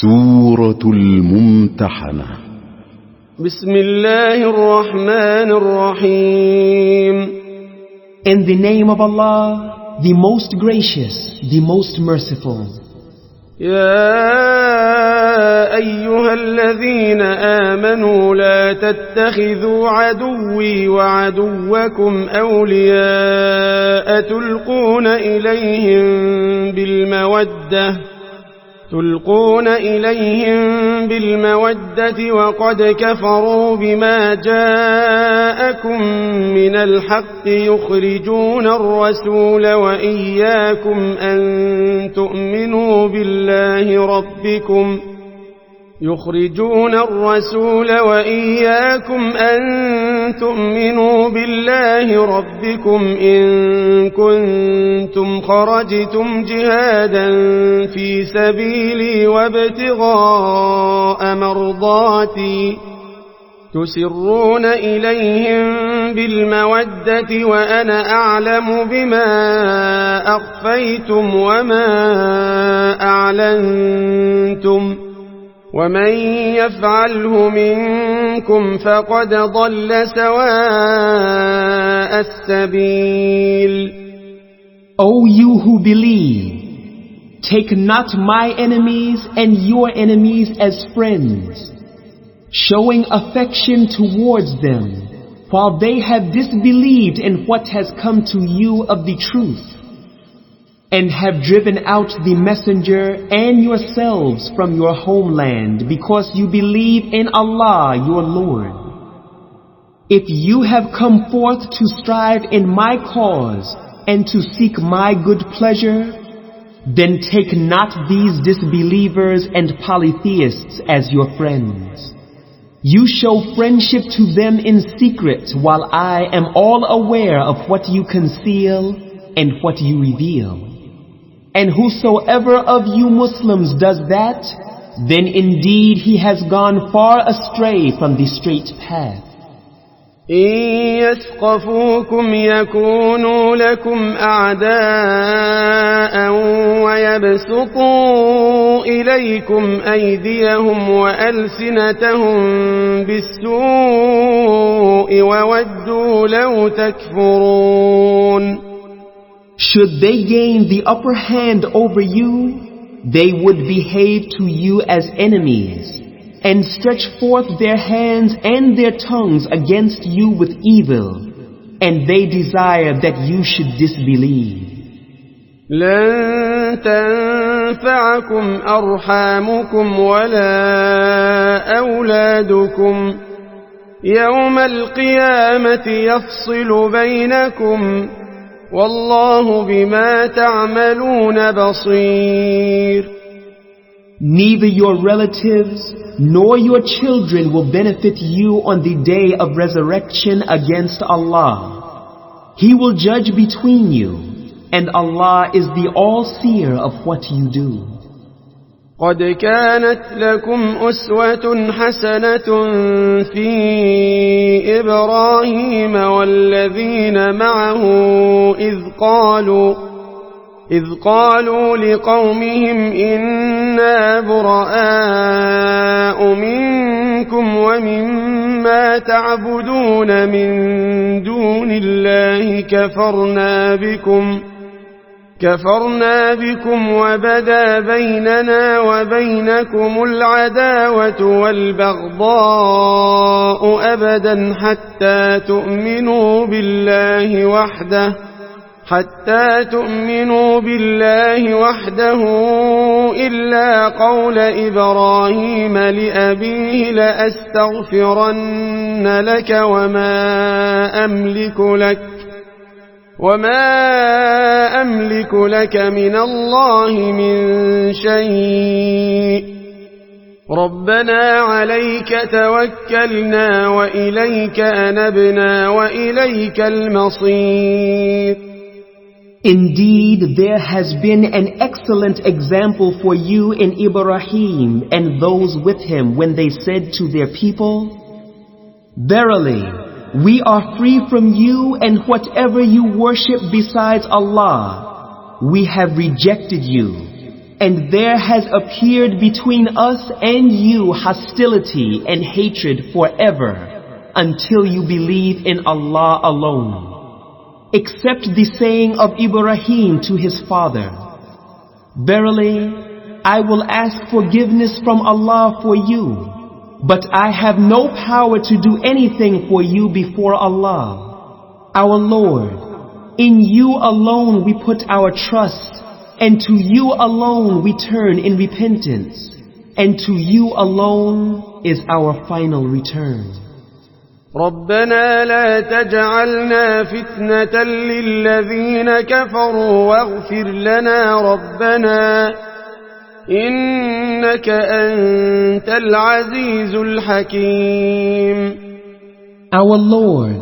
سورة الممتحنة. بسم الله الرحمن الرحيم. In the name of Allah, the most gracious, the most merciful. يا أيها الذين آمنوا لا تتخذوا عدوي وعدوكم أولياء تلقون إليهم بالمودة وقد كفروا بما جاءكم من الحق يخرجون الرسول وإياكم أن تؤمنوا بالله ربكم إن كنتم خرجتم جهادا في سبيلي وابتغاء مرضاتي تسرون إليهم بالمودة وأنا أعلم بما أخفيتم وما أعلنتم ومن يفعله منكم فقد ضل سواء السبيل. O you who believe, take not my enemies and your enemies as friends, showing affection towards them, while they have disbelieved in what has come to you of the truth, and have driven out the messenger and yourselves from your homeland because you believe in Allah your Lord. If you have come forth to strive in my cause and to seek my good pleasure, then take not these disbelievers and polytheists as your friends. You show friendship to them in secret, while I am all aware of what you conceal and what you reveal. And whosoever of you Muslims does that, then indeed he has gone far astray from the straight path. إن يثقفوكم يكونوا لكم أعداء ويبسطوا إليكم أيديهم وألسنتهم بالسوء وودوا لو تكفرون. Should they gain the upper hand over you, they would behave to you as enemies, and stretch forth their hands and their tongues against you with evil, and they desire that you should disbelieve. لن تنفعكم أرحامكم ولا أولادكم يوم القيامة يفصل بينكم والله بما تعملون بصير. Neither your relatives nor your children will benefit you on the day of resurrection against Allah. He will judge between you, and Allah is the all-seer of what you do. قد كانت لكم أسوة حسنة في إبراهيم والذين معه إذ قالوا لقومهم إنا براء منكم ومما تعبدون من دون الله كفرنا بكم وبدا بيننا وبينكم العداوة والبغضاء أبدا حتى تؤمنوا بالله وحده إلا قول إبراهيم لأبيه لأستغفرن لك وما أملك لك من الله من شيء ربنا عليك توكلنا وإليك أنبنا وإليك المصير. Indeed, there has been an excellent example for you in Ibrahim and those with him when they said to their people, Verily, we are free from you and whatever you worship besides Allah. We have rejected you, and there has appeared between us and you hostility and hatred forever until you believe in Allah alone, except the saying of Ibrahim to his father, "Verily, I will ask forgiveness from Allah for you, but I have no power to do anything for you before Allah. Our Lord, in you alone we put our trust, and to you alone we turn in repentance, and to you alone is our final return." ربنا لا تجعلنا فتنة للذين كفروا واغفر لنا ربنا إنك أنت العزيز الحكيم. Our Lord,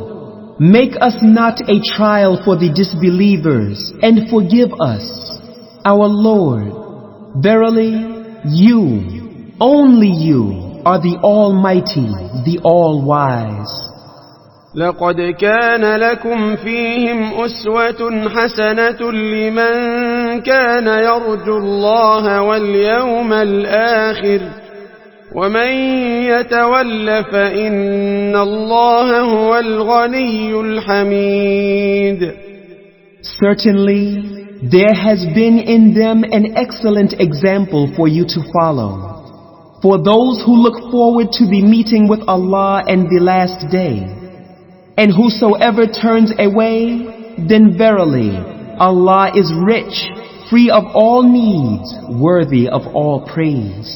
make us not a trial for the disbelievers, and forgive us. Our Lord, verily, you, only you, are the Almighty, the All-Wise. لقد كان لكم فيهم أسوة حسنة لمن كان يرجو الله واليوم الآخر ومن يتول فإن الله هو الغني الحميد. Certainly, there has been in them an excellent example for you to follow. For those who look forward to the meeting with Allah and the last day. And whosoever turns away, then verily, Allah is rich, free of all needs, worthy of all praise.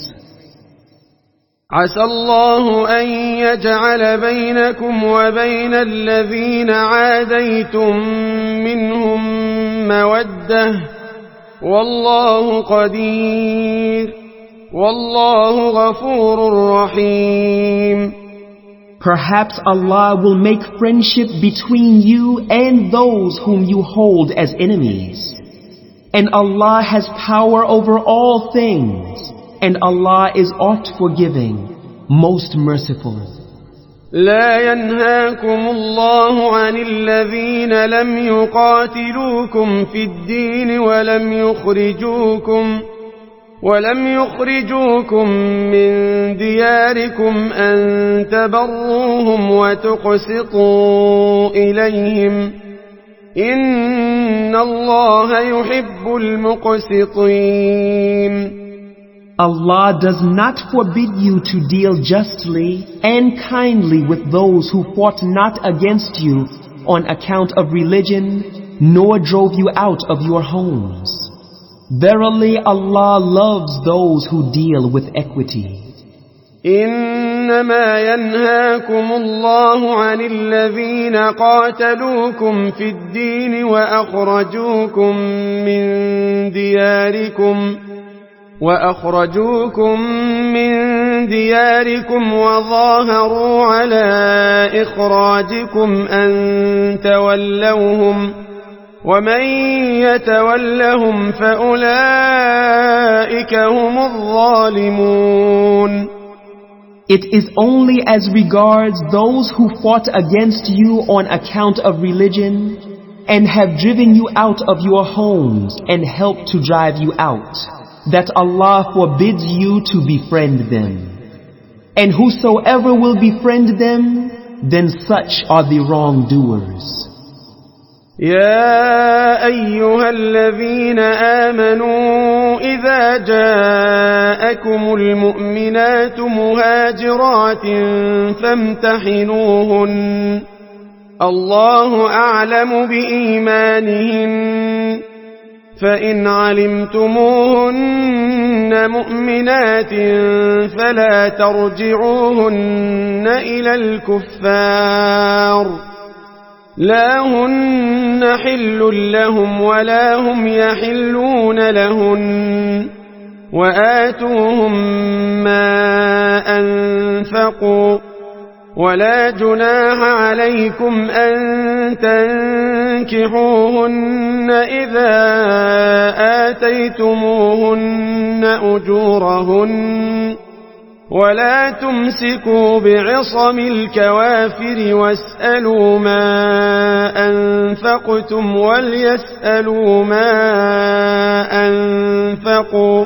عسى الله أن يجعل بينكم وبين الذين عاديتم منهم مودة والله قدير والله غفور رحيم. Perhaps Allah will make friendship between you and those whom you hold as enemies. And Allah has power over all things, and Allah is oft forgiving, most merciful. لا ينهاكم الله عن الذين لم يقاتلوكم في الدين ولم يخرجوكم من دياركم أن تبروهم وتقسطوا إليهم إن الله يحب المقسطين. Allah does not forbid you to deal justly and kindly with those who fought not against you on account of religion, nor drove you out of your homes. Verily Allah loves those who deal with equity. إنما ينهاكم الله عن الذين قاتلوكم في الدين وأخرجوكم من دياركم وظاهروا على إخراجكم أن تولوهم ومن يتولهم فأولئك هم الظالمون. It is only as regards those who fought against you on account of religion and have driven you out of your homes and helped to drive you out, that Allah forbids you to befriend them. And whosoever will befriend them, then such are the wrongdoers. يا أيها الذين آمنوا إذا جاءكم المؤمنات مهاجرات فامتحنوهن الله أعلم بإيمانهن فإن علمتموهن مؤمنات فلا ترجعوهن إلى الكفار لا هن حل لهم ولا هم يحلون لهن وآتوهم ما أنفقوا ولا جناح عليكم أن تنكحوهن إذا آتيتموهن أجورهن ولا تمسكوا بعصم الكوافر واسألوا ما أنفقتم وليسألوا ما أنفقوا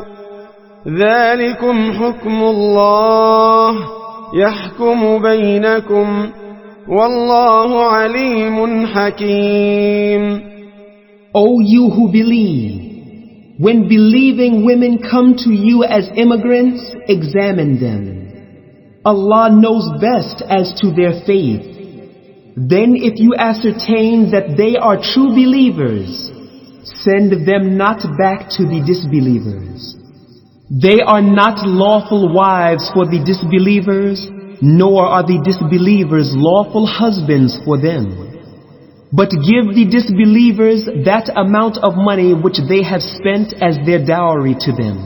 ذلكم حكم الله يحكم بينكم والله عليم حكيم. O you who believe, when believing women come to you as immigrants, examine them. Allah knows best as to their faith. Then if you ascertain that they are true believers, send them not back to the disbelievers. They are not lawful wives for the disbelievers, nor are the disbelievers lawful husbands for them. But give the disbelievers that amount of money which they have spent as their dowry to them.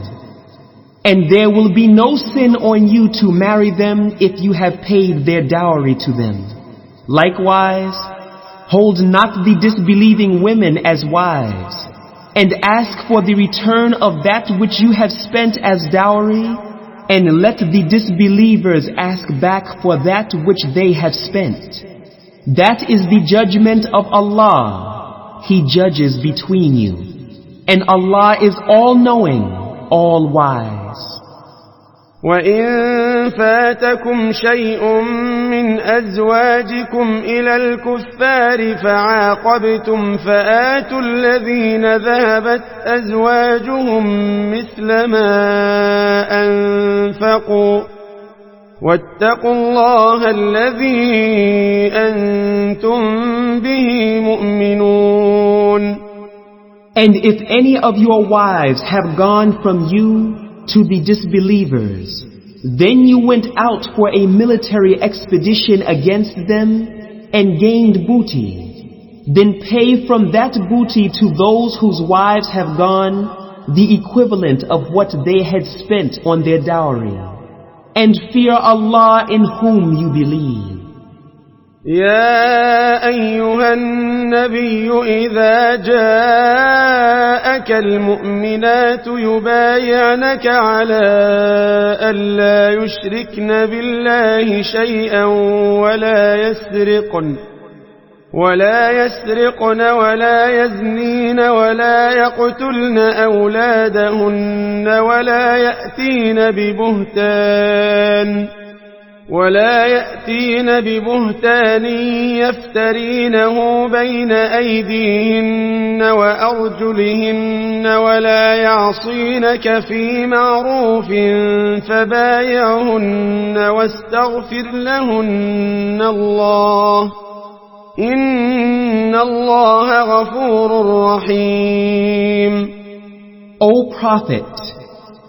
And there will be no sin on you to marry them if you have paid their dowry to them. Likewise, hold not the disbelieving women as wives, and ask for the return of that which you have spent as dowry, and let the disbelievers ask back for that which they have spent. That is the judgment of Allah. He judges between you. And Allah is all-knowing, all-wise. وَإِن فَاتَكُمْ شَيْءٌ مِّنْ أَزْوَاجِكُمْ إِلَى الْكُفَّارِ فَعَاقَبْتُمْ فَآتُوا الَّذِينَ ذَهَبَتْ أَزْوَاجُهُمْ مِثْلَ مَا أَنفَقُوا وَاتَّقُوا اللَّهَ الَّذِي أَنْتُمْ بِهِ مُؤْمِنُونَ. And if any of your wives have gone from you to the disbelievers, then you went out for a military expedition against them and gained booty, then pay from that booty to those whose wives have gone the equivalent of what they had spent on their dowry. And fear Allah in whom you believe. يا أيها النبي إذا جاءك المؤمنات يبايعنك على ألا يشركن بالله شيئا ولا يسرقن ولا يزنين ولا يقتلن أولادهن ولا يأتين ببهتان يفترينه بين أيديهن وأرجلهن ولا يعصينك في معروف فبايعهن واستغفر لهن الله إن الله غفور رحيم. O Prophet,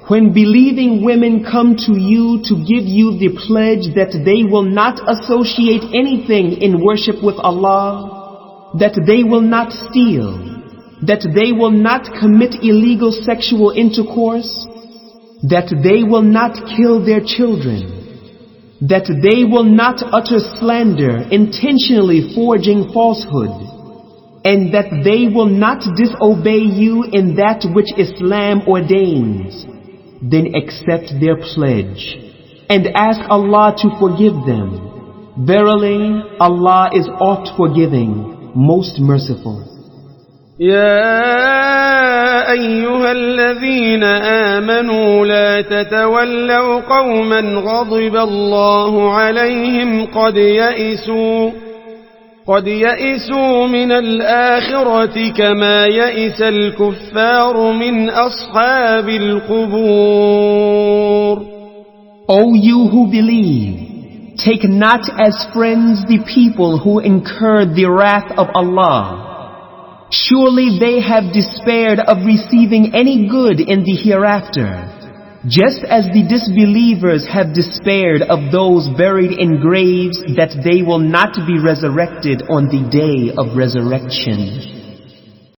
when believing women come to you to give you the pledge that they will not associate anything in worship with Allah, that they will not steal, that they will not commit illegal sexual intercourse, that they will not kill their children, that they will not utter slander, intentionally forging falsehood, and that they will not disobey you in that which Islam ordains, then accept their pledge and ask Allah to forgive them. Verily, Allah is oft forgiving, most merciful. يا أيها الذين آمنوا لا تتولوا قوما غضب الله عليهم قد يئسوا من الآخرة كما يئس الكفار من أصحاب القبور. O you who believe, take not as friends the people who incur the wrath of Allah. Surely they have despaired of receiving any good in the hereafter, just as the disbelievers have despaired of those buried in graves that they will not be resurrected on the day of resurrection.